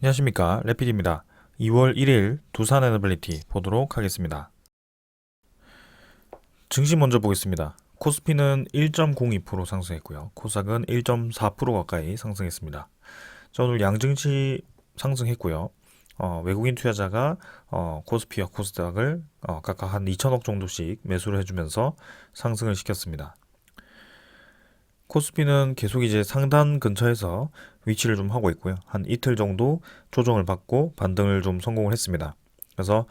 안녕하십니까, 레필입니다. 2월 1일 두산 에너빌리티 보도록 하겠습니다. 증시 먼저 보겠습니다. 코스피는 1.02% 상승했고요. 코스닥은 1.4% 가까이 상승했습니다. 자, 오늘 양증시 상승했고요. 외국인 투자자가 코스피와 코스닥을 각각 한 2천억 정도씩 매수를 해주면서 상승을 시켰습니다. 코스피는 계속 이제 상단 근처에서 위치를 좀 하고 있고요. 한 이틀 정도 조정을 받고 반등을 좀 성공을 했습니다. 그래서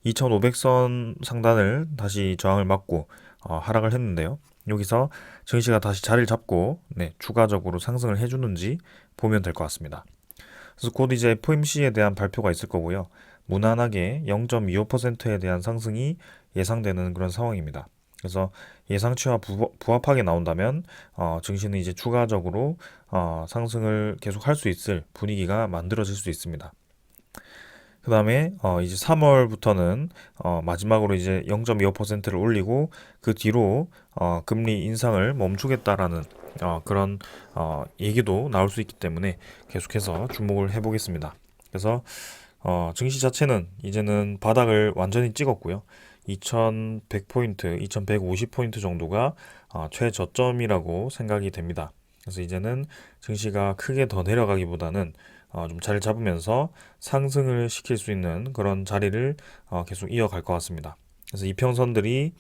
2500선 상단을 다시 저항을 맞고 하락을 했는데요. 여기서 증시가 다시 자리를 잡고 추가적으로 상승을 해주는지 보면 될 것 같습니다. 그래서 곧 이제 FOMC에 대한 발표가 있을 거고요. 무난하게 0.25%에 대한 상승이 예상되는 그런 상황입니다. 그래서 예상치와 부합하게 나온다면 증시는 이제 추가적으로 상승을 계속 할 수 있을 분위기가 만들어질 수 있습니다. 그 다음에 이제 3월부터는 마지막으로 이제 0.25%를 올리고 그 뒤로 금리 인상을 멈추겠다라는 그런 얘기도 나올 수 있기 때문에 계속해서 주목을 해보겠습니다. 그래서 증시 자체는 이제는 바닥을 완전히 찍었고요. 2100포인트, 2150포인트 정도가 최저점이라고 생각이 됩니다. 그래서 이제는 증시가 크게 더 내려가기보다는 좀 자리를 잡으면서 상승을 시킬 수 있는 그런 자리를 계속 이어갈 것 같습니다. 그래서 이평선들이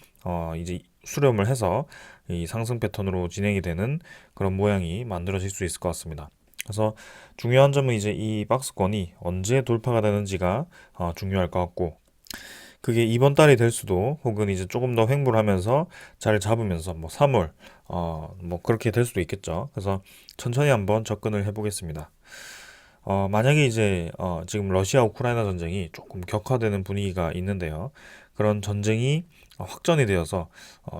이제 수렴을 해서 이 상승 패턴으로 진행이 되는 그런 모양이 만들어질 수 있을 것 같습니다. 그래서 중요한 점은 이제 이 박스권이 언제 돌파가 되는지가 중요할 것 같고, 그게 이번 달이 될 수도, 혹은 이제 조금 더 횡보를 하면서 자리를 잡으면서 뭐 3월 뭐 그렇게 될 수도 있겠죠. 그래서 천천히 한번 접근을 해보겠습니다. 만약에 이제 지금 러시아 우크라이나 전쟁이 조금 격화되는 분위기가 있는데요. 그런 전쟁이 확전이 되어서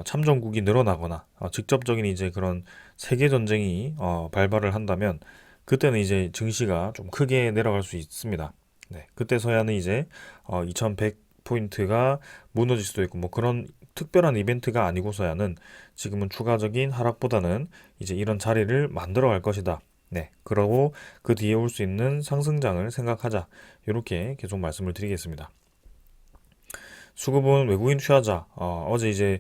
참전국이 늘어나거나 직접적인 이제 그런 세계 전쟁이 발발을 한다면 그때는 이제 증시가 좀 크게 내려갈 수 있습니다. 네, 그때서야는 이제 2100포인트가 무너질 수도 있고 뭐 그런 특별한 이벤트가 아니고서야는 지금은 추가적인 하락보다는 이제 이런 자리를 만들어 갈 것이다. 네, 그러고 그 뒤에 올 수 있는 상승장을 생각하자. 이렇게 계속 말씀을 드리겠습니다. 수급은 외국인 투자자, 어제 이제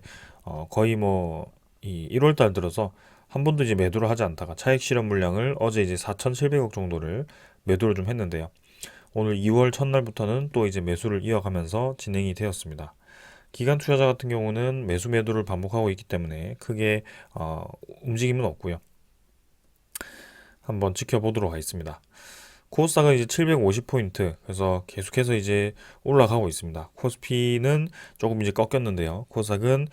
거의 뭐 이 1월 달 들어서 한 번도 이제 매도를 하지 않다가 차익 실현 물량을 어제 이제 4,700억 정도를 매도를 좀 했는데요. 오늘 2월 첫날부터는 또 이제 매수를 이어가면서 진행이 되었습니다. 기관 투자자 같은 경우는 매수 매도를 반복하고 있기 때문에 크게 움직임은 없고요. 한번 지켜보도록 하겠습니다. 코스닥은 이제 750포인트, 그래서 계속해서 이제 올라가고 있습니다. 코스피는 조금 이제 꺾였는데요. 코스닥은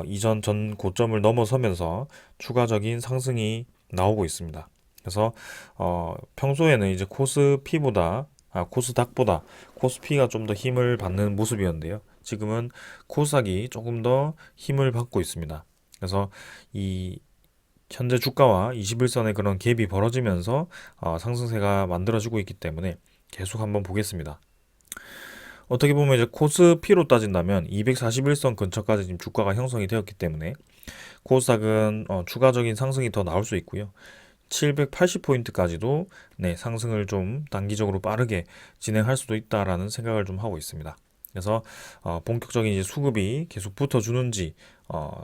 이전 전 고점을 넘어서면서 추가적인 상승이 나오고 있습니다. 그래서 평소에는 이제 코스닥보다 코스피가 좀 더 힘을 받는 모습이었는데요. 지금은 코스닥이 조금 더 힘을 받고 있습니다. 그래서 이 현재 주가와 21선의 그런 갭이 벌어지면서 상승세가 만들어지고 있기 때문에 계속 한번 보겠습니다. 어떻게 보면 이제 코스피로 따진다면 241선 근처까지 지금 주가가 형성이 되었기 때문에 코스닥은 추가적인 상승이 더 나올 수 있고요. 780포인트까지도 상승을 좀 단기적으로 빠르게 진행할 수도 있다라는 생각을 좀 하고 있습니다. 그래서 본격적인 이제 수급이 계속 붙어주는지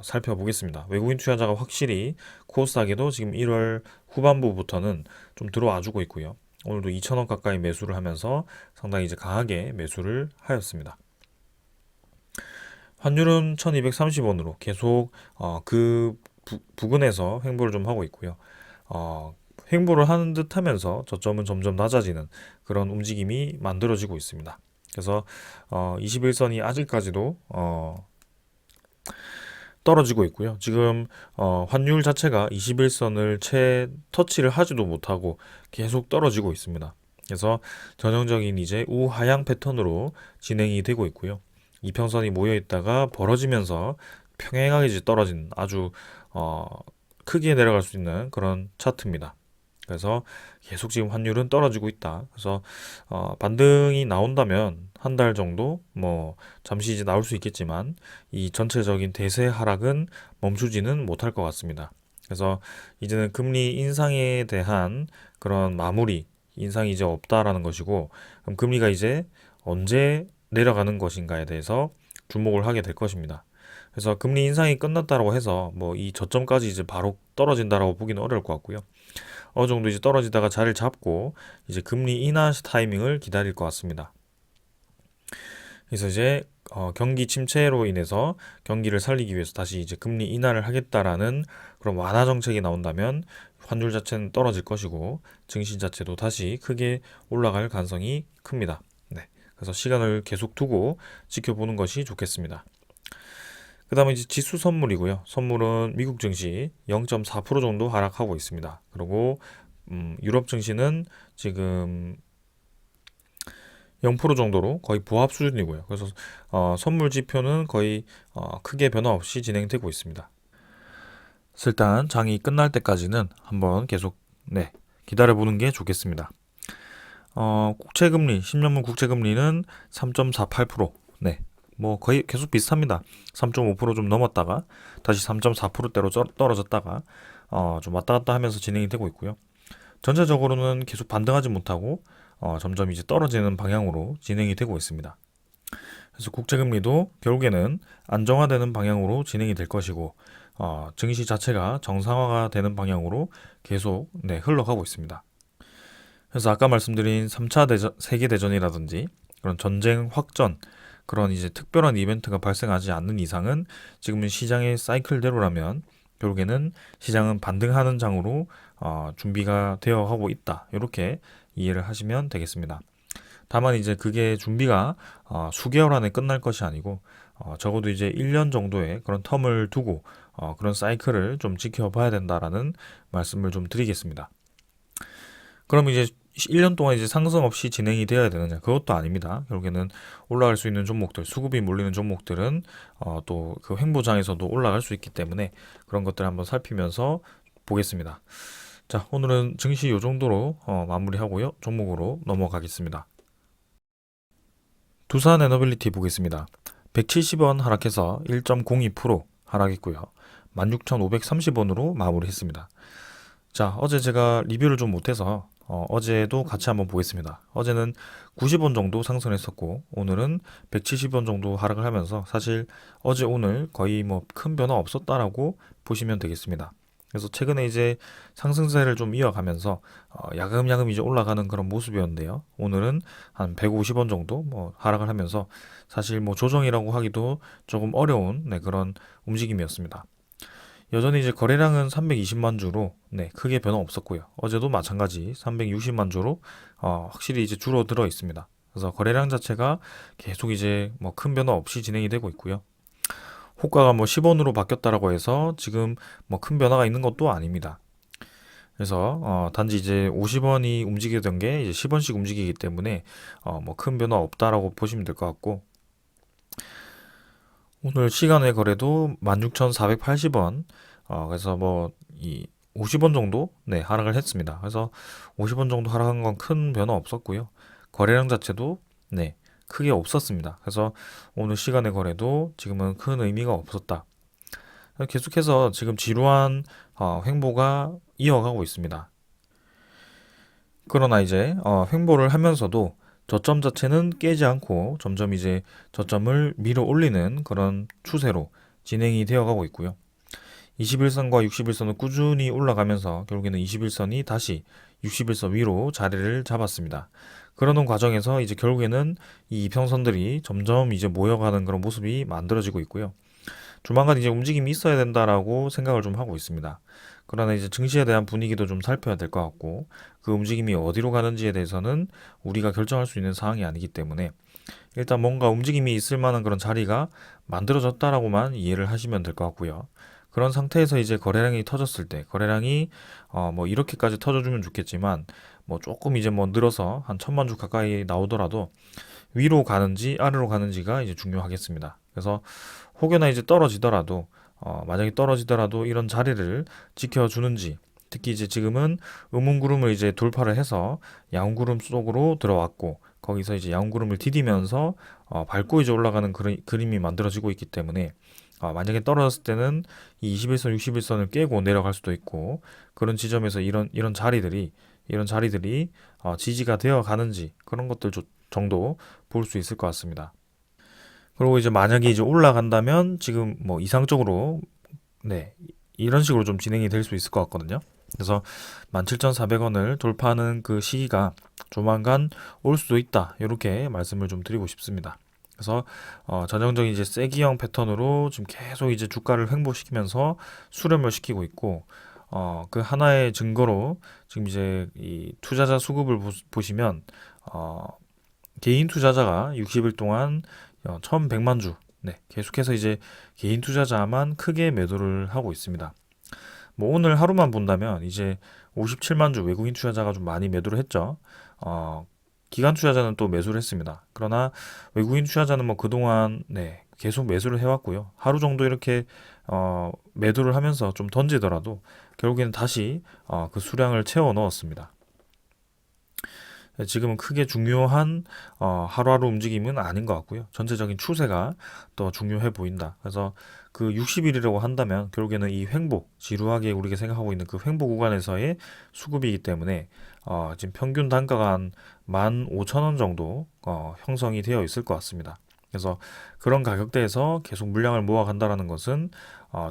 살펴보겠습니다. 외국인 투자자가 확실히 코스닥에도 지금 1월 후반부부터는 좀 들어와주고 있고요. 오늘도 2천원 가까이 매수를 하면서 상당히 이제 강하게 매수를 하였습니다. 환율은 1230원으로 계속 그 부근에서 횡보를 좀 하고 있고요. 횡보를 하는 듯 하면서 저점은 점점 낮아지는 그런 움직임이 만들어지고 있습니다. 그래서 21선이 아직까지도 떨어지고 있고요. 지금 환율 자체가 21선을 채 터치를 하지도 못하고 계속 떨어지고 있습니다. 그래서 전형적인 이제 우하향 패턴으로 진행이 되고 있고요. 이평선이 모여 있다가 벌어지면서 평행하게 이제 떨어진 아주 크게 내려갈 수 있는 그런 차트입니다. 그래서 계속 지금 환율은 떨어지고 있다. 그래서 반등이 나온다면 한 달 정도 뭐 잠시 이제 나올 수 있겠지만 이 전체적인 대세 하락은 멈추지는 못할 것 같습니다. 그래서 이제는 금리 인상에 대한 그런 마무리, 인상이 이제 없다라는 것이고, 그럼 금리가 이제 언제 내려가는 것인가에 대해서 주목을 하게 될 것입니다. 그래서 금리 인상이 끝났다라고 해서 뭐 이 저점까지 이제 바로 떨어진다라고 보기는 어려울 것 같고요. 어느 정도 이제 떨어지다가 자리를 잡고 이제 금리 인하 타이밍을 기다릴 것 같습니다. 그래서 이제 경기 침체로 인해서 경기를 살리기 위해서 다시 이제 금리 인하를 하겠다라는 그런 완화 정책이 나온다면 환율 자체는 떨어질 것이고 증시 자체도 다시 크게 올라갈 가능성이 큽니다. 네. 그래서 시간을 계속 두고 지켜보는 것이 좋겠습니다. 그 다음에 이제 지수 선물이고요. 선물은 미국 증시 0.4% 정도 하락하고 있습니다. 그리고 유럽 증시는 지금 0% 정도로 거의 보합 수준이고요. 그래서 선물 지표는 거의 크게 변화 없이 진행되고 있습니다. 그래서 일단 장이 끝날 때까지는 한번 계속 기다려보는 게 좋겠습니다. 국채금리, 10년물 국채금리는 3.48%. 뭐 거의 계속 비슷합니다. 3.5%좀 넘었다가 다시 3.4%대로 떨어졌다가 좀 왔다 갔다 하면서 진행이 되고 있고요. 전체적으로는 계속 반등하지 못하고 점점 이제 떨어지는 방향으로 진행이 되고 있습니다. 그래서 국제금리도 결국에는 안정화되는 방향으로 진행이 될 것이고 증시 자체가 정상화가 되는 방향으로 계속 흘러가고 있습니다. 그래서 아까 말씀드린 3차 세계대전이라든지 그런 전쟁 확전 그런 이제 특별한 이벤트가 발생하지 않는 이상은 지금은 시장의 사이클대로라면 결국에는 시장은 반등하는 장으로 준비가 되어 가고 있다. 이렇게 이해를 하시면 되겠습니다. 다만 이제 그게 준비가 수개월 안에 끝날 것이 아니고 적어도 이제 1년 정도의 그런 텀을 두고 그런 사이클을 좀 지켜봐야 된다라는 말씀을 좀 드리겠습니다. 그럼 이제 1년 동안 이제 상승 없이 진행이 되어야 되느냐? 그것도 아닙니다. 결국에는 올라갈 수 있는 종목들, 수급이 몰리는 종목들은 또 그 횡보장에서도 올라갈 수 있기 때문에 그런 것들 한번 살피면서 보겠습니다. 자, 오늘은 증시 요 정도로 마무리하고요. 종목으로 넘어가겠습니다. 두산 에너빌리티 보겠습니다. 170원 하락해서 1.02% 하락했고요. 16,530원으로 마무리했습니다. 자, 어제 제가 리뷰를 좀 못해서 어제도 같이 한번 보겠습니다. 어제는 90원 정도 상승했었고 오늘은 170원 정도 하락을 하면서 사실 어제 오늘 거의 뭐 큰 변화 없었다라고 보시면 되겠습니다. 그래서 최근에 이제 상승세를 좀 이어가면서 야금야금 이제 올라가는 그런 모습이었는데요. 오늘은 한 150원 정도 뭐 하락을 하면서 사실 뭐 조정이라고 하기도 조금 어려운 그런 움직임이었습니다. 여전히 이제 거래량은 320만 주로 크게 변화 없었고요. 어제도 마찬가지 360만 주로 확실히 이제 줄어들어 있습니다. 그래서 거래량 자체가 계속 이제 뭐 큰 변화 없이 진행이 되고 있고요. 호가가 뭐 10원으로 바뀌었다라고 해서 지금 뭐 큰 변화가 있는 것도 아닙니다. 그래서 단지 이제 50원이 움직이던 게 이제 10원씩 움직이기 때문에 뭐 큰 변화 없다라고 보시면 될 것 같고 오늘 시간의 거래도 16,480원 그래서 뭐 이 50원 정도 하락을 했습니다. 그래서 50원 정도 하락한 건 큰 변화 없었고요. 거래량 자체도 크게 없었습니다. 그래서 오늘 시간의 거래도 지금은 큰 의미가 없었다. 계속해서 지금 지루한 횡보가 이어가고 있습니다. 그러나 이제 횡보를 하면서도 저점 자체는 깨지 않고 점점 이제 저점을 밀어 올리는 그런 추세로 진행이 되어 가고 있고요. 21선과 61선은 꾸준히 올라가면서 결국에는 21선이 다시 61선 위로 자리를 잡았습니다. 그러는 과정에서 이제 결국에는 이 이평선들이 점점 이제 모여가는 그런 모습이 만들어지고 있고요. 조만간 이제 움직임이 있어야 된다라고 생각을 좀 하고 있습니다. 그러나 이제 증시에 대한 분위기도 좀 살펴야 될 것 같고 그 움직임이 어디로 가는지에 대해서는 우리가 결정할 수 있는 사항이 아니기 때문에 일단 뭔가 움직임이 있을 만한 그런 자리가 만들어졌다라고만 이해를 하시면 될 것 같고요. 그런 상태에서 이제 거래량이 터졌을 때 거래량이 뭐 이렇게까지 터져주면 좋겠지만 뭐 조금 이제 뭐 늘어서 한 1,000만 주 가까이 나오더라도 위로 가는지 아래로 가는지가 이제 중요하겠습니다. 그래서 혹여나 이제 떨어지더라도 만약에 떨어지더라도 이런 자리를 지켜주는지 특히 이제 지금은 음운구름을 이제 돌파를 해서 양운구름 속으로 들어왔고 거기서 이제 양운구름을 디디면서 밟고 이제 올라가는 그림이 만들어지고 있기 때문에 만약에 떨어졌을 때는 이 21선, 61선을 깨고 내려갈 수도 있고 그런 지점에서 이런 자리들이 이런 자리들이 지지가 되어 가는지 그런 것들 정도 볼 수 있을 것 같습니다. 그리고 이제 만약에 이제 올라간다면 지금 뭐 이상적으로 네, 이런 식으로 좀 진행이 될 수 있을 것 같거든요. 그래서 17,400원을 돌파하는 그 시기가 조만간 올 수도 있다. 이렇게 말씀을 좀 드리고 싶습니다. 그래서 전형적인 이제 세기형 패턴으로 지금 계속 이제 주가를 횡보시키면서 수렴을 시키고 있고 그 하나의 증거로 지금 이제 이 투자자 수급을 보시면 개인 투자자가 60일 동안 1,100만 주 네, 계속해서 이제 개인 투자자만 크게 매도를 하고 있습니다. 뭐 오늘 하루만 본다면 이제 57만 주 외국인 투자자가 좀 많이 매도를 했죠. 기관 투자자는 또 매수를 했습니다. 그러나 외국인 투자자는 뭐 그동안 네, 계속 매수를 해왔고요. 하루 정도 이렇게 매도를 하면서 좀 던지더라도 결국에는 다시 그 수량을 채워 넣었습니다. 지금은 크게 중요한 하루하루 움직임은 아닌 것 같고요. 전체적인 추세가 더 중요해 보인다. 그래서 그 60일이라고 한다면 결국에는 이 횡보, 지루하게 우리가 생각하고 있는 그 횡보 구간에서의 수급이기 때문에 지금 평균 단가가 한 15,000원 정도 형성이 되어 있을 것 같습니다. 그래서 그런 가격대에서 계속 물량을 모아간다라는 것은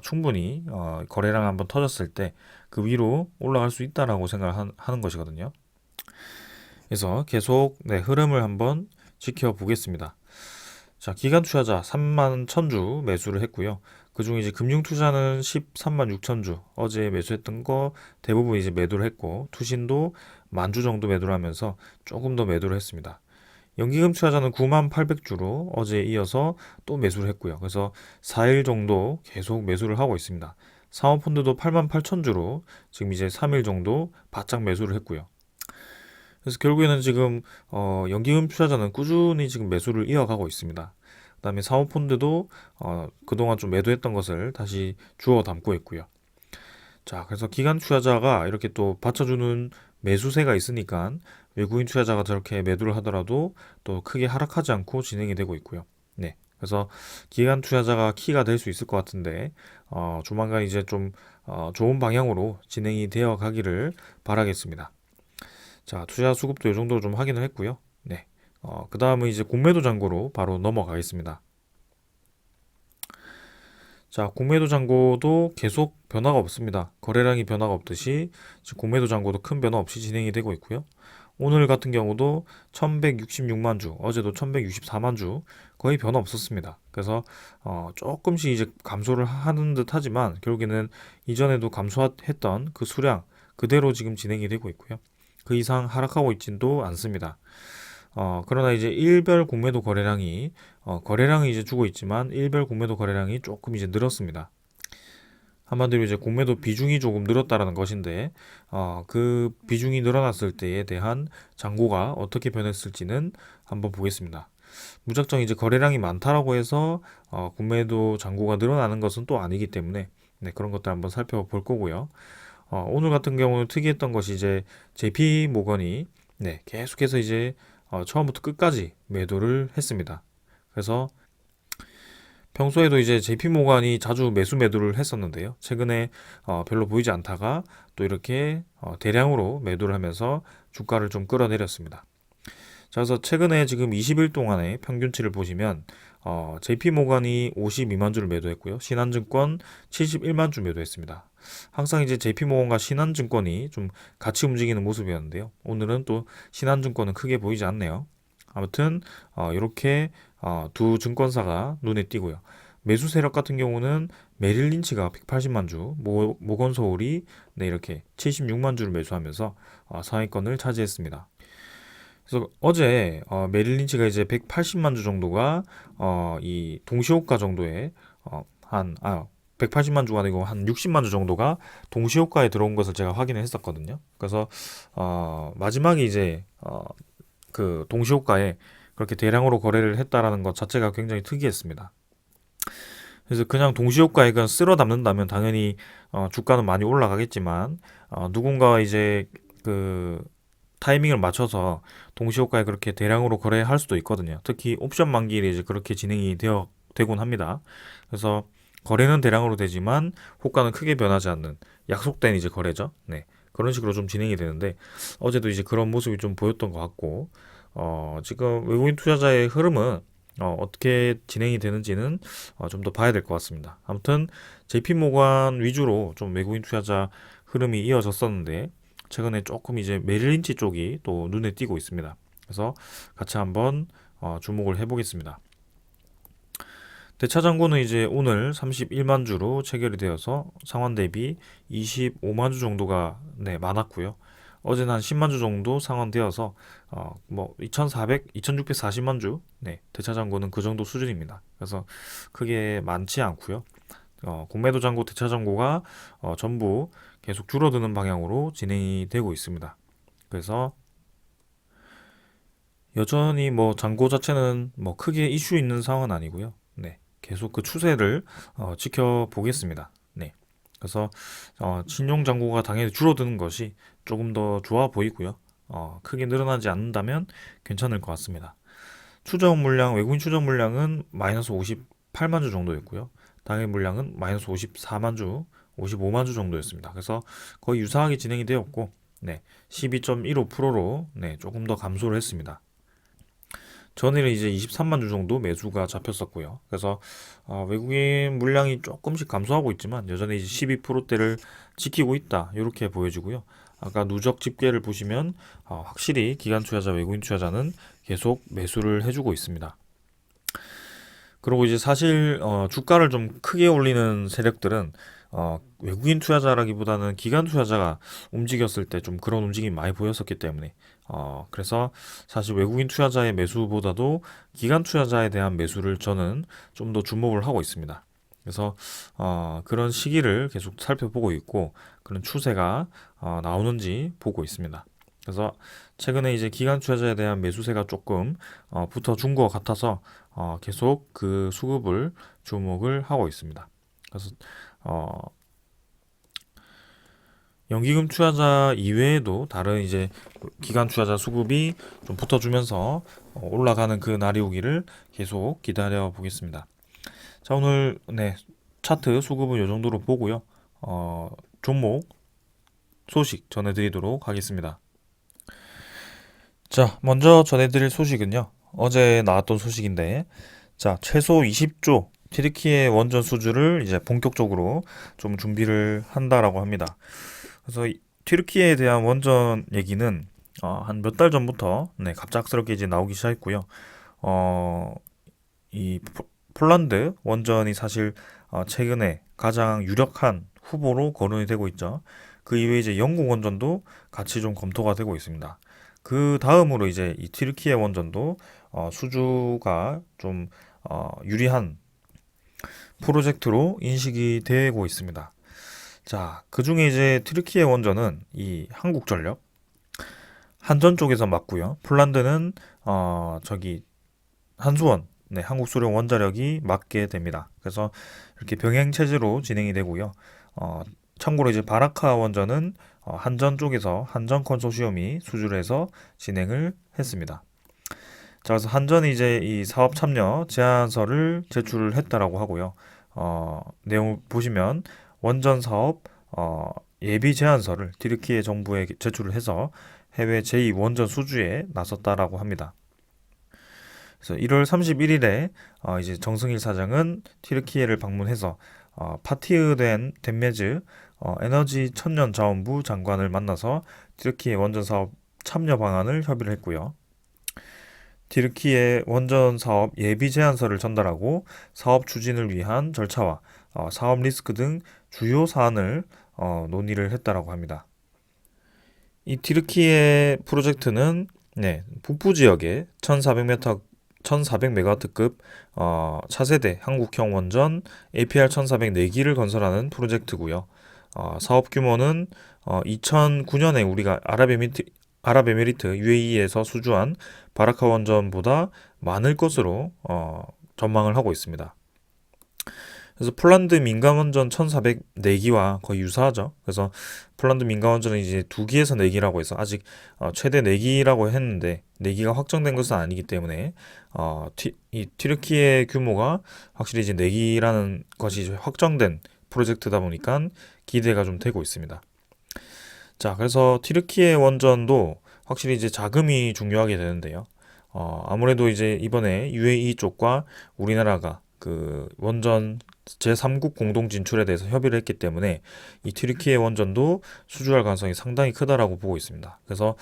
충분히 거래량 한번 터졌을 때 그 위로 올라갈 수 있다라고 생각하는 것이거든요. 그래서 계속 네, 흐름을 한번 지켜보겠습니다. 자, 기간 투자자 3만 1000주 매수를 했고요. 그중에 이제 금융 투자는 13만 6000주 어제 매수했던 거 대부분 이제 매도를 했고 투신도 10,000주 정도 매도를 하면서 조금 더 매도를 했습니다. 연기금 투자자는 9만 800주로 어제 이어서 또 매수를 했고요. 그래서 4일 정도 계속 매수를 하고 있습니다. 사모펀드도 8만 8천주로 지금 이제 3일 정도 바짝 매수를 했고요. 그래서 결국에는 지금 연기금 투자자는 꾸준히 지금 매수를 이어가고 있습니다. 그다음에 사모펀드도 그동안 좀 매도했던 것을 다시 주워 담고 있고요. 자, 그래서 기관 투자자가 이렇게 또 받쳐주는 매수세가 있으니까 외국인 투자자가 저렇게 매도를 하더라도 또 크게 하락하지 않고 진행이 되고 있고요. 네. 그래서 기관 투자자가 키가 될 수 있을 것 같은데 조만간 이제 좀 좋은 방향으로 진행이 되어 가기를 바라겠습니다. 자, 투자 수급도 이 정도로 좀 확인을 했고요. 네. 그 다음은 이제 공매도 잔고로 바로 넘어가겠습니다. 자, 공매도 잔고도 계속 변화가 없습니다. 거래량이 변화가 없듯이 지금 공매도 잔고도 큰 변화 없이 진행이 되고 있고요. 오늘 같은 경우도 1166만 주, 어제도 1164만 주 거의 변화 없었습니다. 그래서 조금씩 이제 감소를 하는 듯 하지만 결국에는 이전에도 감소했던 그 수량 그대로 지금 진행이 되고 있고요. 그 이상 하락하고 있지도 않습니다. 그러나 이제 일별 공매도 거래량이 거래량이 이제 주고 있지만 일별 공매도 거래량이 조금 이제 늘었습니다. 한마디로 이제 공매도 비중이 조금 늘었다라는 것인데 그 비중이 늘어났을 때에 대한 잔고가 어떻게 변했을지는 한번 보겠습니다. 무작정 이제 거래량이 많다라고 해서 공매도 잔고가 늘어나는 것은 또 아니기 때문에 네, 그런 것들 한번 살펴볼 거고요. 오늘 같은 경우는 특이했던 것이 이제 JP 모건이 네, 계속해서 이제 처음부터 끝까지 매도를 했습니다. 그래서 평소에도 이제 JP 모건이 자주 매도를 했었는데요. 최근에 별로 보이지 않다가 또 이렇게 대량으로 매도를 하면서 주가를 좀 끌어내렸습니다. 자, 그래서 최근에 지금 20일 동안의 평균치를 보시면 JP 모건이 52만 주를 매도했고요. 신한증권 71만 주 매도했습니다. 항상 이제 JP 모건과 신한증권이 좀 같이 움직이는 모습이었는데요. 오늘은 또 신한증권은 크게 보이지 않네요. 아무튼 이렇게 두 증권사가 눈에 띄고요. 매수 세력 같은 경우는 메릴 린치가 180만 주, 모건 서울이 네, 이렇게 76만 주를 매수하면서 상위권을 차지했습니다. 그래서 어제 메릴 린치가 이제 180만 주 정도가 이 동시호가 정도의 한 180만 주가 아니고 한 60만 주 정도가 동시호가에 들어온 것을 제가 확인을 했었거든요. 그래서 마지막에 이제 그 동시호가에 그렇게 대량으로 거래를 했다라는 것 자체가 굉장히 특이했습니다. 그래서 그냥 동시호가에 그냥 쓸어 담는다면 당연히 주가는 많이 올라가겠지만 누군가 이제 그 타이밍을 맞춰서 동시호가에 그렇게 대량으로 거래할 수도 있거든요. 특히 옵션 만기일에 이제 그렇게 진행이 되곤 합니다. 그래서 거래는 대량으로 되지만 호가는 크게 변하지 않는 약속된 이제 거래죠. 네. 그런 식으로 좀 진행이 되는데 어제도 이제 그런 모습이 좀 보였던 것 같고 지금 외국인 투자자의 흐름은 어떻게 진행이 되는지는 좀 더 봐야 될 것 같습니다. 아무튼 JP모간 위주로 좀 외국인 투자자 흐름이 이어졌었는데 최근에 조금 이제 메릴린치 쪽이 또 눈에 띄고 있습니다. 그래서 같이 한번 주목을 해보겠습니다. 대차장고는 이제 오늘 31만 주로 체결이 되어서 상환 대비 25만 주 정도가 많았고요. 어제는 한 10만 주 정도 상환되어서 뭐 2,400, 2,640만 주 대차장고는 그 정도 수준입니다. 그래서 크게 많지 않고요. 공매도 잔고, 대차 잔고가 전부 계속 줄어드는 방향으로 진행이 되고 있습니다. 그래서 여전히 뭐 잔고 자체는 뭐 크게 이슈 있는 상황은 아니고요. 계속 그 추세를 지켜보겠습니다. 그래서 신용 잔고가 당연히 줄어드는 것이 조금 더 좋아 보이고요. 크게 늘어나지 않는다면 괜찮을 것 같습니다. 추정 물량, 외국인 추정 물량은 마이너스 58만 주 정도였고요. 당일 물량은 마이너스 54만 주, 55만 주 정도였습니다. 그래서 거의 유사하게 진행이 되었고, 12.15%로 조금 더 감소를 했습니다. 전일은 이제 23만 주 정도 매수가 잡혔었고요. 그래서 외국인 물량이 조금씩 감소하고 있지만 여전히 이제 12%대를 지키고 있다. 이렇게 보여지고요. 아까 누적 집계를 보시면 확실히 기관 투자자, 외국인 투자자는 계속 매수를 해주고 있습니다. 그리고 이제 사실 주가를 좀 크게 올리는 세력들은 외국인 투자자라기보다는 기관 투자자가 움직였을 때 좀 그런 움직임이 많이 보였었기 때문에 그래서 사실 외국인 투자자의 매수보다도 기관 투자자에 대한 매수를 저는 좀 더 주목을 하고 있습니다. 그래서 그런 시기를 계속 살펴보고 있고 그런 추세가 나오는지 보고 있습니다. 그래서 최근에 이제 기관 투자자에 대한 매수세가 조금 붙어준 것 같아서 계속 그 수급을 주목을 하고 있습니다. 그래서 연기금 투자자 이외에도 다른 이제 기관 투자자 수급이 좀 붙어주면서 올라가는 그 날이 오기를 계속 기다려 보겠습니다. 자, 오늘 차트 수급은 이 정도로 보고요. 종목 소식 전해드리도록 하겠습니다. 자, 먼저 전해드릴 소식은요. 어제 나왔던 소식인데, 자, 최소 20조 튀르키예 원전 수주를 이제 본격적으로 좀 준비를 한다라고 합니다. 그래서 튀르키예에 대한 원전 얘기는 한 몇 달 전부터 갑작스럽게 이제 나오기 시작했고요. 이 폴란드 원전이 사실 최근에 가장 유력한 후보로 거론이 되고 있죠. 그 이외에 이제 영국 원전도 같이 좀 검토가 되고 있습니다. 그 다음으로 이제 이 튀르키예 원전도 수주가 좀 유리한 프로젝트로 인식이 되고 있습니다. 자, 그 중에 이제 튀르키예 원전은 이 한국전력, 한전 쪽에서 맡고요. 폴란드는 저기 한수원, 한국수력 원자력이 맡게 됩니다. 그래서 이렇게 병행 체제로 진행이 되고요. 참고로 이제 바라카 원전은 한전 쪽에서 한전 컨소시엄이 수주를 해서 진행을 했습니다. 자, 그래서 한전이 이제 이 사업 참여 제안서를 제출을 했다라고 하고요. 내용을 보시면 원전 사업 예비 제안서를 튀르키예 정부에 제출을 해서 해외 제2 원전 수주에 나섰다라고 합니다. 그래서 1월 31일에 이제 정승일 사장은 튀르키예를 방문해서 파티흐 덴메즈 에너지 천년 자원부 장관을 만나서 튀르키예 원전 사업 참여 방안을 협의를 했고요. 튀르키예 원전 사업 예비 제안서를 전달하고 사업 추진을 위한 절차와 사업 리스크 등 주요 사안을 논의를 했다라고 합니다. 이 튀르키예 프로젝트는 북부 지역에 1400메가와트급 차세대 한국형 원전 APR 1404기를 건설하는 프로젝트고요. 사업 규모는 2009년에 우리가 아랍에미리트 UAE에서 수주한 바라카 원전보다 많을 것으로 전망을 하고 있습니다. 그래서 폴란드 민간 원전 1404기와 거의 유사하죠. 그래서 폴란드 민간 원전은 이제 2기에서 4기라고 해서 아직 최대 4기라고 했는데 4기가 확정된 것은 아니기 때문에 이 튀르키예 규모가 확실히 이제 4기라는 것이 이제 확정된 프로젝트다 보니까 기대가 좀 되고 있습니다. 자, 그래서 튀르키예 원전도 확실히 이제 자금이 중요하게 되는데요. 아무래도 이제 이번에 UAE 쪽과 우리나라가 그 원전 제3국 공동 진출에 대해서 협의를 했기 때문에 이 튀르키예 원전도 수주할 가능성이 상당히 크다라고 보고 있습니다. 그래서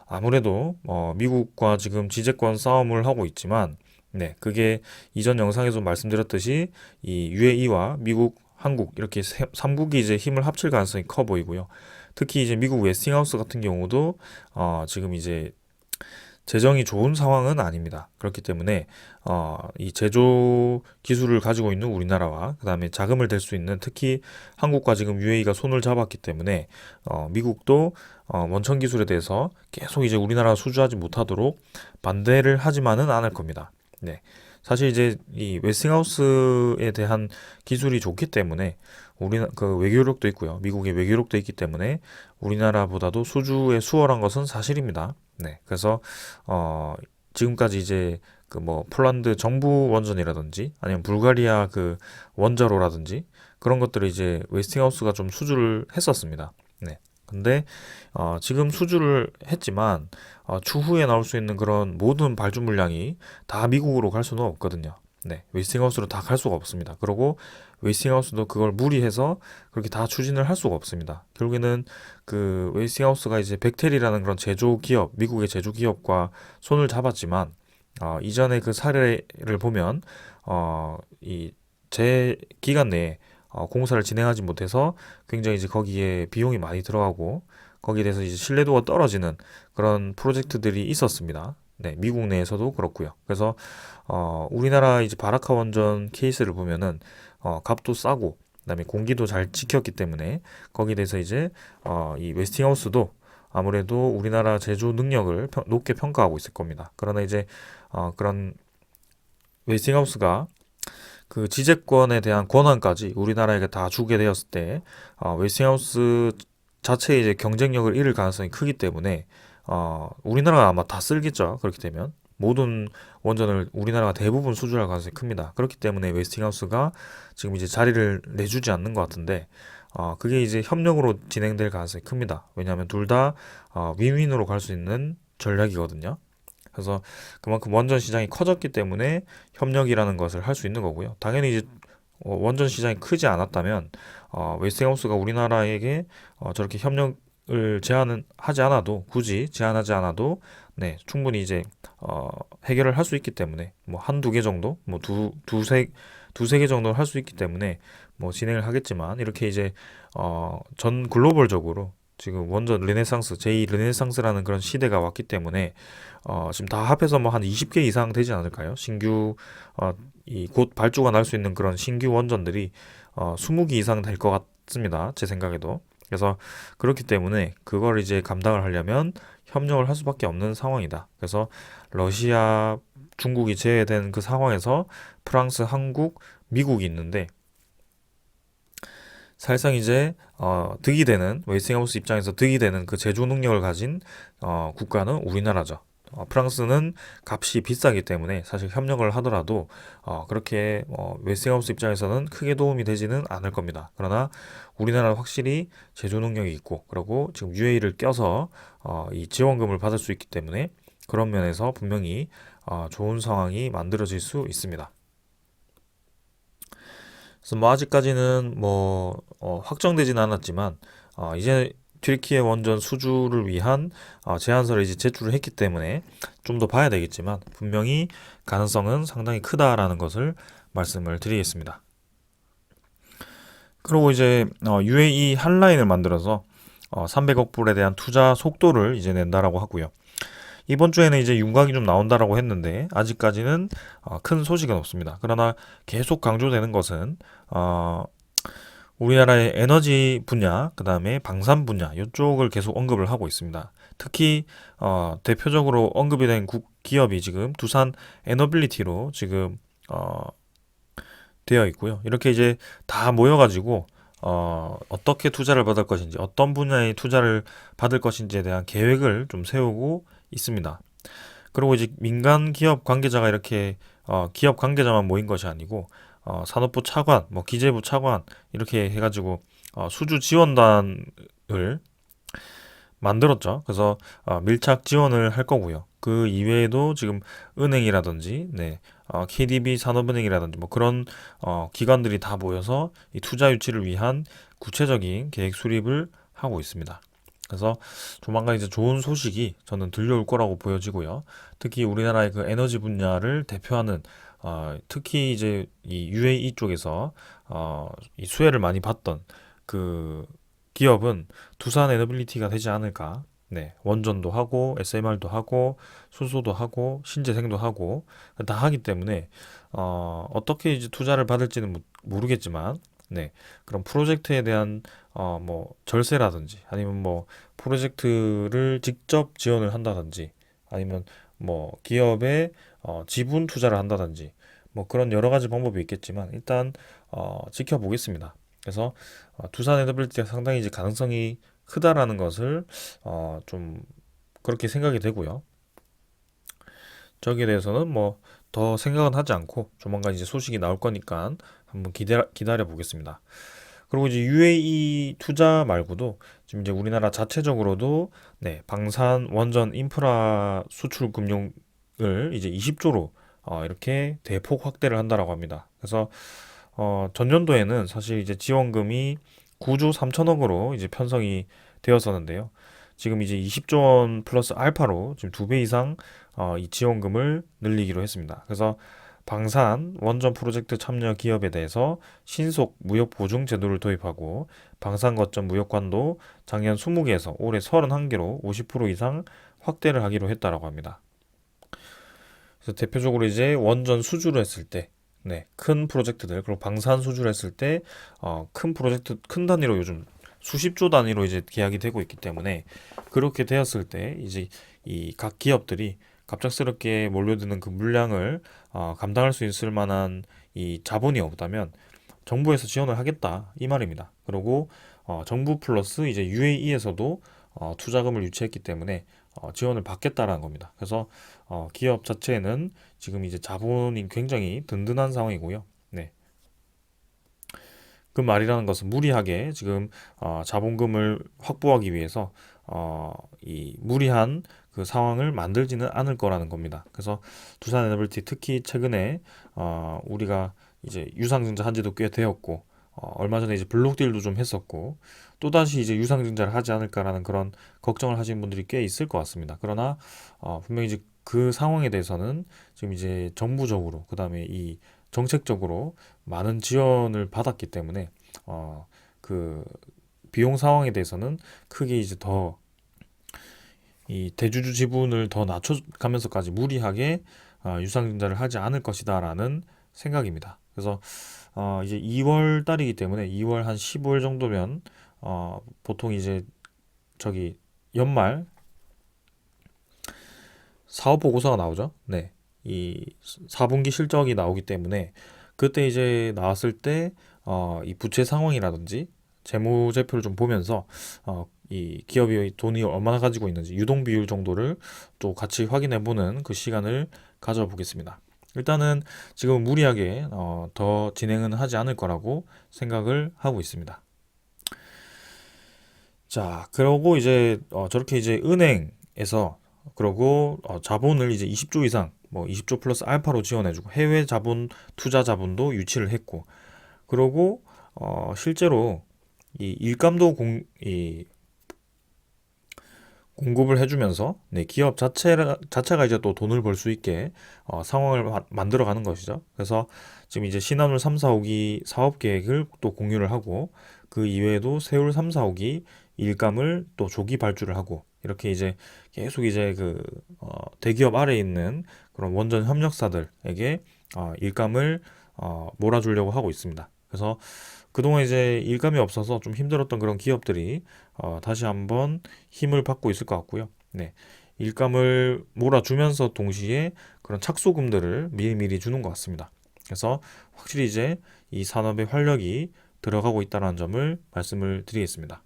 아무래도 미국과 지금 지재권 싸움을 하고 있지만, 네, 그게 이전 영상에서 말씀드렸듯이 이 UAE와 미국, 한국 이렇게 3국이 이제 힘을 합칠 가능성이 커 보이고요. 특히 이제 미국 웨스팅하우스 같은 경우도 지금 이제 재정이 좋은 상황은 아닙니다. 그렇기 때문에 이 제조 기술을 가지고 있는 우리나라와 그다음에 자금을 댈 수 있는 특히 한국과 지금 UAE가 손을 잡았기 때문에 미국도 원천 기술에 대해서 계속 이제 우리나라가 수주하지 못하도록 반대를 하지만은 않을 겁니다. 네. 사실 이제 이 웨스팅하우스에 대한 기술이 좋기 때문에 우리 그 외교력도 있고요. 미국의 외교력도 있기 때문에 우리나라보다도 수주에 수월한 것은 사실입니다. 네. 그래서 지금까지 이제 그 뭐 폴란드 정부 원전이라든지 아니면 불가리아 그 원자로라든지 그런 것들을 이제 웨스팅하우스가 좀 수주를 했었습니다. 네. 근데 지금 수주를 했지만 추후에 나올 수 있는 그런 모든 발주 물량이 다 미국으로 갈 수는 없거든요. 네, 웨스팅하우스로 다 갈 수가 없습니다. 그리고 웨스팅하우스도 그걸 무리해서 그렇게 다 추진을 할 수가 없습니다. 결국에는 그 웨스팅하우스가 이제 벡텔이라는 그런 제조 기업, 미국의 제조 기업과 손을 잡았지만 이전에 그 사례를 보면 이 제 기간 내에 공사를 진행하지 못해서 굉장히 이제 거기에 비용이 많이 들어가고 거기에 대해서 이제 신뢰도가 떨어지는 그런 프로젝트들이 있었습니다. 네, 미국 내에서도 그렇고요. 그래서 우리나라 이제 바라카 원전 케이스를 보면은 값도 싸고 그다음에 공기도 잘 지켰기 때문에 거기에 대해서 이제 이 웨스팅하우스도 아무래도 우리나라 제조 능력을 높게 평가하고 있을 겁니다. 그러나 이제 그런 웨스팅하우스가 그 지재권에 대한 권한까지 우리나라에게 다 주게 되었을 때 웨스팅하우스 자체의 이제 경쟁력을 잃을 가능성이 크기 때문에 우리나라가 아마 다 쓸겠죠. 그렇게 되면 모든 원전을 우리나라가 대부분 수주할 가능성이 큽니다. 그렇기 때문에 웨스팅하우스가 지금 이제 자리를 내주지 않는 것 같은데 그게 이제 협력으로 진행될 가능성이 큽니다. 왜냐하면 둘 다 윈윈으로 갈 수 있는 전략이거든요. 그래서 그만큼 원전 시장이 커졌기 때문에 협력이라는 것을 할 수 있는 거고요. 당연히 이제 원전 시장이 크지 않았다면 웨스팅하우스가 우리나라에게 저렇게 협력을 제한은 하지 않아도 굳이 제한하지 않아도 네 충분히 이제 해결을 할 수 있기 때문에 뭐 한두 개 정도 뭐 두세 개 정도 할 수 있기 때문에 뭐 진행을 하겠지만 이렇게 이제 전 글로벌적으로 지금 원전 르네상스 제2 르네상스라는 그런 시대가 왔기 때문에 지금 다 합해서 뭐 한 20개 이상 되지 않을까요? 신규 이 곧 발주가 날 수 있는 그런 신규 원전들이 20기 이상 될 것 같습니다. 제 생각에도. 그래서 그렇기 때문에 그걸 이제 감당을 하려면 협력을 할 수밖에 없는 상황이다. 그래서 러시아, 중국이 제외된 그 상황에서 프랑스, 한국, 미국이 있는데 사실상 이제 득이 되는 웨스팅하우스 입장에서 득이 되는 그 제조 능력을 가진 국가는 우리나라죠. 프랑스는 값이 비싸기 때문에 사실 협력을 하더라도 그렇게 웨스팅하우스 입장에서는 크게 도움이 되지는 않을 겁니다. 그러나 우리나라는 확실히 제조 능력이 있고 그리고 지금 UAE를 껴서 이 지원금을 받을 수 있기 때문에 그런 면에서 분명히 좋은 상황이 만들어질 수 있습니다. 그래서 뭐 아직까지는 뭐 확정되지는 않았지만 이제 튀르키예 원전 수주를 위한 제안서를 이제 제출을 했기 때문에 좀 더 봐야 되겠지만 분명히 가능성은 상당히 크다라는 것을 말씀을 드리겠습니다. 그리고 이제 UAE 한 라인을 만들어서 300억 불에 대한 투자 속도를 이제 낸다라고 하고요. 이번 주에는 이제 윤곽이 좀 나온다라고 했는데 아직까지는 큰 소식은 없습니다. 그러나 계속 강조되는 것은 우리나라의 에너지 분야, 그 다음에 방산 분야 이쪽을 계속 언급을 하고 있습니다. 특히 대표적으로 언급이 된 기업이 지금 두산 에너빌리티로 지금 되어 있고요. 이렇게 이제 다 모여가지고 어떻게 투자를 받을 것인지, 어떤 분야의 투자를 받을 것인지에 대한 계획을 좀 세우고 있습니다. 그리고 이제 민간 기업 관계자가 이렇게 기업 관계자만 모인 것이 아니고 산업부 차관, 뭐 기재부 차관 이렇게 해가지고 수주 지원단을 만들었죠. 그래서 밀착 지원을 할 거고요. 그 이외에도 지금 은행이라든지, 네, KDB 산업은행이라든지 뭐 그런 기관들이 다 모여서 이 투자 유치를 위한 구체적인 계획 수립을 하고 있습니다. 그래서 조만간 이제 좋은 소식이 저는 들려올 거라고 보여지고요. 특히 우리나라의 그 에너지 분야를 대표하는 특히 이제 이 UAE 쪽에서 이 수혜를 많이 받던 그 기업은 두산 에너빌리티가 되지 않을까. 네, 원전도 하고 SMR도 하고 수소도 하고 신재생도 하고 다 하기 때문에 어떻게 이제 투자를 받을지는 모르겠지만 네, 그런 프로젝트에 대한 뭐 절세라든지 아니면 뭐 프로젝트를 직접 지원을 한다든지 아니면 뭐 기업에 지분 투자를 한다든지 뭐 그런 여러 가지 방법이 있겠지만 일단 지켜보겠습니다. 그래서 두산 에너빌리티가 상당히 이제 가능성이 크다라는 것을 좀 그렇게 생각이 되고요. 저기에 대해서는 뭐 더 생각은 하지 않고 조만간 이제 소식이 나올 거니까 한번 기다려 보겠습니다. 그리고 이제 UAE 투자 말고도 지금 이제 우리나라 자체적으로도 네, 방산 원전 인프라 수출 금융을 이제 20조로 이렇게 대폭 확대를 한다라고 합니다. 그래서 전년도에는 사실 이제 지원금이 9조 3천억으로 이제 편성이 되었었는데요. 지금 이제 20조 원 플러스 알파로 지금 2배 이상 이 지원금을 늘리기로 했습니다. 그래서 방산 원전 프로젝트 참여 기업에 대해서 신속 무역 보증 제도를 도입하고 방산 거점 무역관도 작년 20개에서 올해 31개로 50% 이상 확대를 하기로 했다라고 합니다. 그래서 대표적으로 이제 원전 수주를 했을 때 네, 큰 프로젝트들 그리고 방산 수주를 했을 때 큰 프로젝트 큰 단위로 요즘 수십조 단위로 이제 계약이 되고 있기 때문에 그렇게 되었을 때 이제 이 각 기업들이 갑작스럽게 몰려드는 그 물량을 감당할 수 있을 만한 이 자본이 없다면 정부에서 지원을 하겠다 이 말입니다. 그리고 정부 플러스 이제 UAE에서도 투자금을 유치했기 때문에 지원을 받겠다라는 겁니다. 그래서 기업 자체는 지금 이제 자본이 굉장히 든든한 상황이고요. 네. 그 말이라는 것은 무리하게 지금 자본금을 확보하기 위해서 이 무리한 그 상황을 만들지는 않을 거라는 겁니다. 그래서 두산 에너빌티 특히 최근에 우리가 이제 유상증자 한 지도 꽤 되었고 얼마 전에 이제 블록 딜도 좀 했었고 또다시 이제 유상증자를 하지 않을까라는 그런 걱정을 하시는 분들이 꽤 있을 것 같습니다. 그러나 분명히 이제 그 상황에 대해서는 지금 이제 정부적으로 그다음에 이 정책적으로 많은 지원을 받았기 때문에 그 비용 상황에 대해서는 크게 이제 더 이 대주주 지분을 더 낮춰가면서까지 무리하게 유상증자를 하지 않을 것이다라는 생각입니다. 그래서 이제 2월 달이기 때문에 2월 한 15일 정도면 보통 이제 저기 연말 사업 보고서가 나오죠. 네. 이 4분기 실적이 나오기 때문에 그때 이제 나왔을 때 이 부채 상황이라든지 재무제표를 좀 보면서 이 기업이 돈이 얼마나 가지고 있는지 유동 비율 정도를 또 같이 확인해 보는 그 시간을 가져보겠습니다. 일단은 지금 무리하게 더 진행은 하지 않을 거라고 생각을 하고 있습니다. 자, 그러고 이제 저렇게 이제 은행에서 그러고 자본을 이제 20조 이상 뭐 20조 플러스 알파로 지원해주고 해외 자본 투자 자본도 유치를 했고 그러고 실제로 이 일감도 공급을 해주면서 네, 기업 자체가 이제 또 돈을 벌 수 있게 상황을 만들어 가는 것이죠. 그래서 지금 이제 신한울 3, 4호기 사업 계획을 또 공유를 하고 그 이외에도 세울 3, 4호기 일감을 또 조기 발주를 하고 이렇게 이제 계속 이제 그 대기업 아래에 있는 그런 원전 협력사들에게 일감을 몰아주려고 하고 있습니다. 그래서 그동안 이제 일감이 없어서 좀 힘들었던 그런 기업들이 다시 한번 힘을 받고 있을 것 같고요. 네. 일감을 몰아주면서 동시에 그런 착수금들을 미리미리 주는 것 같습니다. 그래서 확실히 이제 이 산업의 활력이 들어가고 있다는 점을 말씀을 드리겠습니다.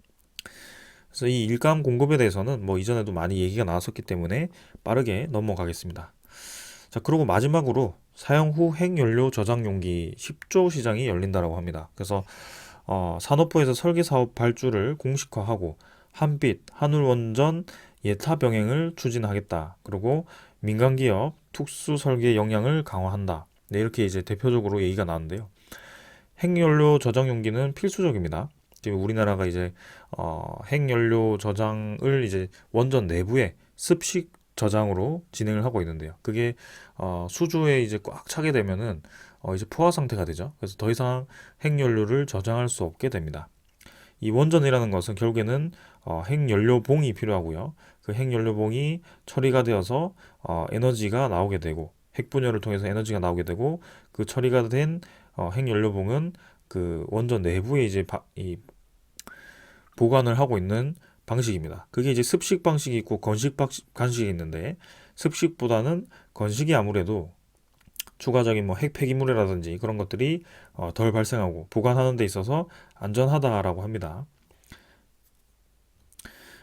그래서 이 일감 공급에 대해서는 뭐 이전에도 많이 얘기가 나왔었기 때문에 빠르게 넘어가겠습니다. 자, 그리고 마지막으로 사용 후 핵연료 저장 용기 10조 시장이 열린다라고 합니다. 그래서 산업부에서 설계 사업 발주를 공식화하고 한빛, 한울원전 예타 병행을 추진하겠다. 그리고 민간기업 특수 설계 역량을 강화한다. 네, 이렇게 이제 대표적으로 얘기가 나왔는데요. 핵연료 저장 용기는 필수적입니다. 지금 우리나라가 이제 핵연료 저장을 이제 원전 내부에 습식 저장으로 진행을 하고 있는데요. 그게 수주에 이제 꽉 차게 되면은 이제 포화 상태가 되죠. 그래서 더 이상 핵연료를 저장할 수 없게 됩니다. 이 원전이라는 것은 결국에는 핵연료봉이 필요하고요. 그 핵연료봉이 처리가 되어서 에너지가 나오게 되고 핵분열을 통해서 에너지가 나오게 되고 그 처리가 된 핵연료봉은 그 원전 내부에 이제 이 보관을 하고 있는 방식입니다. 그게 이제 습식 방식이 있고 건식 방식이 있는데 습식보다는 건식이 아무래도 추가적인 뭐 핵 폐기물이라든지 그런 것들이 덜 발생하고 보관하는 데 있어서 안전하다라고 합니다.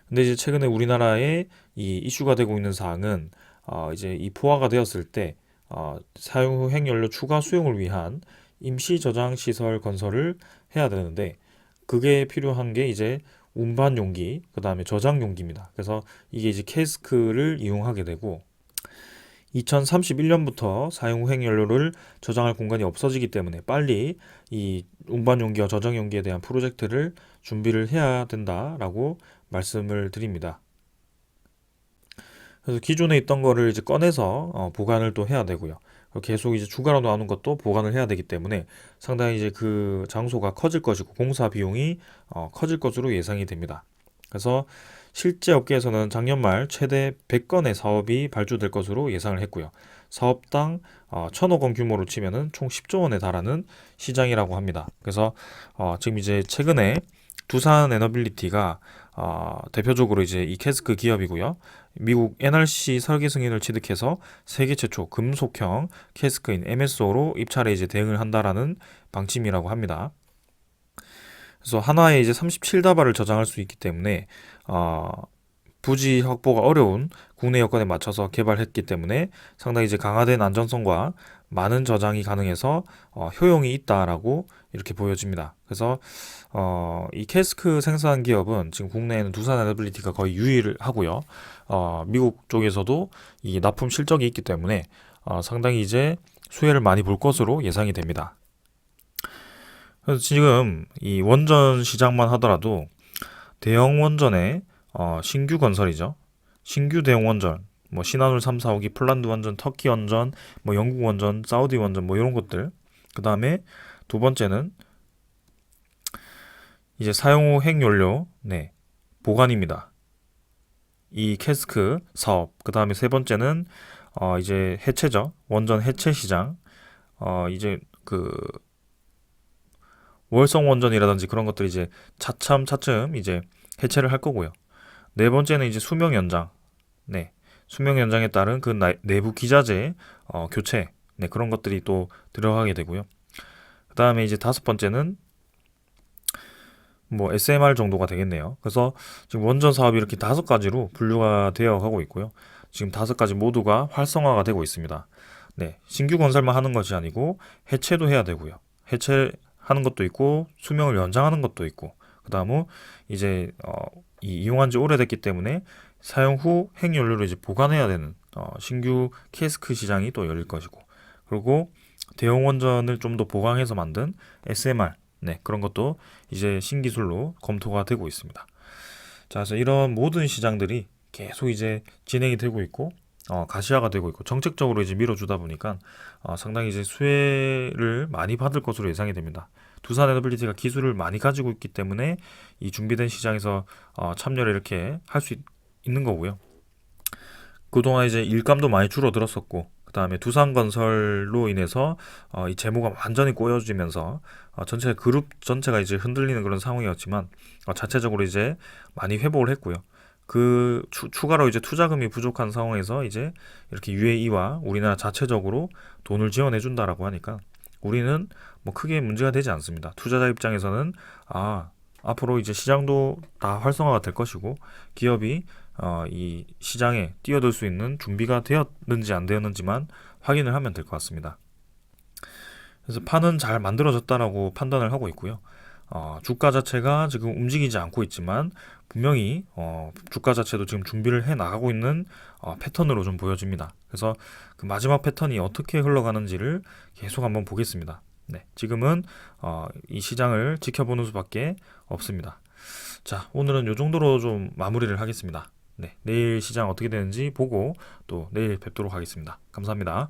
근데 이제 최근에 우리나라에 이 이슈가 되고 있는 사항은 이제 이 포화가 되었을 때 사용 후 핵연료 추가 수용을 위한 임시 저장 시설 건설을 해야 되는데 그게 필요한 게 이제 운반 용기, 그 다음에 저장 용기입니다. 그래서 이게 이제 캐스크를 이용하게 되고 2031년부터 사용 후 핵연료를 저장할 공간이 없어지기 때문에 빨리 이 운반 용기와 저장 용기에 대한 프로젝트를 준비를 해야 된다라고 말씀을 드립니다. 그래서 기존에 있던 거를 이제 꺼내서 보관을 또 해야 되고요. 계속 이제 추가로 나오는 것도 보관을 해야 되기 때문에 상당히 이제 그 장소가 커질 것이고 공사 비용이 커질 것으로 예상이 됩니다. 그래서 실제 업계에서는 작년 말 최대 100건의 사업이 발주될 것으로 예상을 했고요. 사업당 1,000억 원 규모로 치면은 총 10조 원에 달하는 시장이라고 합니다. 그래서 지금 이제 최근에 두산 에너빌리티가 대표적으로 이제 이 캐스크 기업이고요. 미국 NRC 설계 승인을 취득해서 세계 최초 금속형 캐스크인 MSO로 입찰에 이제 대응을 한다라는 방침이라고 합니다. 그래서 하나에 이제 37다발을 저장할 수 있기 때문에 부지 확보가 어려운 국내 여건에 맞춰서 개발했기 때문에 상당히 이제 강화된 안전성과 많은 저장이 가능해서 효용이 있다라고 이렇게 보여집니다. 그래서 이 캐스크 생산 기업은 지금 국내에는 두산 에너빌리티가 거의 유일하고요. 미국 쪽에서도 이 납품 실적이 있기 때문에 상당히 이제 수혜를 많이 볼 것으로 예상이 됩니다. 그래서 지금 이 원전 시장만 하더라도 대형 원전의 신규 건설이죠. 신규 대형 원전, 뭐 신한울 3, 4, 5기, 폴란드 원전, 터키 원전, 뭐 영국 원전, 사우디 원전, 뭐 이런 것들. 그 다음에 두 번째는 이제 사용 후 핵연료, 네, 보관입니다. 이 캐스크 사업. 그 다음에 세 번째는 이제 해체죠. 원전 해체 시장. 이제 그 월성 원전이라든지 그런 것들이 이제 차츰 이제 해체를 할 거고요. 네 번째는 이제 수명 연장. 네. 수명 연장에 따른 그 내부 기자재 교체. 네, 그런 것들이 또 들어가게 되고요. 그다음에 이제 다섯 번째는 뭐 SMR 정도가 되겠네요. 그래서 지금 원전 사업이 이렇게 다섯 가지로 분류가 되어 가고 있고요. 지금 다섯 가지 모두가 활성화가 되고 있습니다. 네, 신규 건설만 하는 것이 아니고 해체도 해야 되고요. 해체하는 것도 있고 수명을 연장하는 것도 있고 그다음은 이제 이용한 지 오래됐기 때문에 사용 후 핵연료를 이제 보관해야 되는 신규 캐스크 시장이 또 열릴 것이고 그리고 대형 원전을 좀 더 보강해서 만든 SMR 네, 그런 것도 이제 신기술로 검토가 되고 있습니다. 자, 그래서 이런 모든 시장들이 계속 이제 진행이 되고 있고 가시화가 되고 있고 정책적으로 이제 밀어주다 보니까 상당히 이제 수혜를 많이 받을 것으로 예상이 됩니다. 두산 에너빌리티가 기술을 많이 가지고 있기 때문에 이 준비된 시장에서 참여를 이렇게 할 수 있는 거고요. 그동안 이제 일감도 많이 줄어들었었고 그 다음에 두산건설로 인해서 이 재무가 완전히 꼬여지면서 전체 그룹 전체가 이제 흔들리는 그런 상황이었지만 자체적으로 이제 많이 회복을 했고요. 그 추가로 이제 투자금이 부족한 상황에서 이제 이렇게 UAE와 우리나라 자체적으로 돈을 지원해 준다라고 하니까 우리는 뭐 크게 문제가 되지 않습니다. 투자자 입장에서는 앞으로 이제 시장도 다 활성화가 될 것이고 기업이 이 시장에 뛰어들 수 있는 준비가 되었는지 안 되었는지만 확인을 하면 될 것 같습니다. 그래서 판은 잘 만들어졌다라고 판단을 하고 있고요. 주가 자체가 지금 움직이지 않고 있지만 분명히 주가 자체도 지금 준비를 해 나가고 있는 패턴으로 좀 보여집니다. 그래서 그 마지막 패턴이 어떻게 흘러가는지를 계속 한번 보겠습니다. 네, 지금은 이 시장을 지켜보는 수밖에 없습니다. 자, 오늘은 이 정도로 좀 마무리를 하겠습니다. 네, 내일 시장 어떻게 되는지 보고 또 내일 뵙도록 하겠습니다. 감사합니다.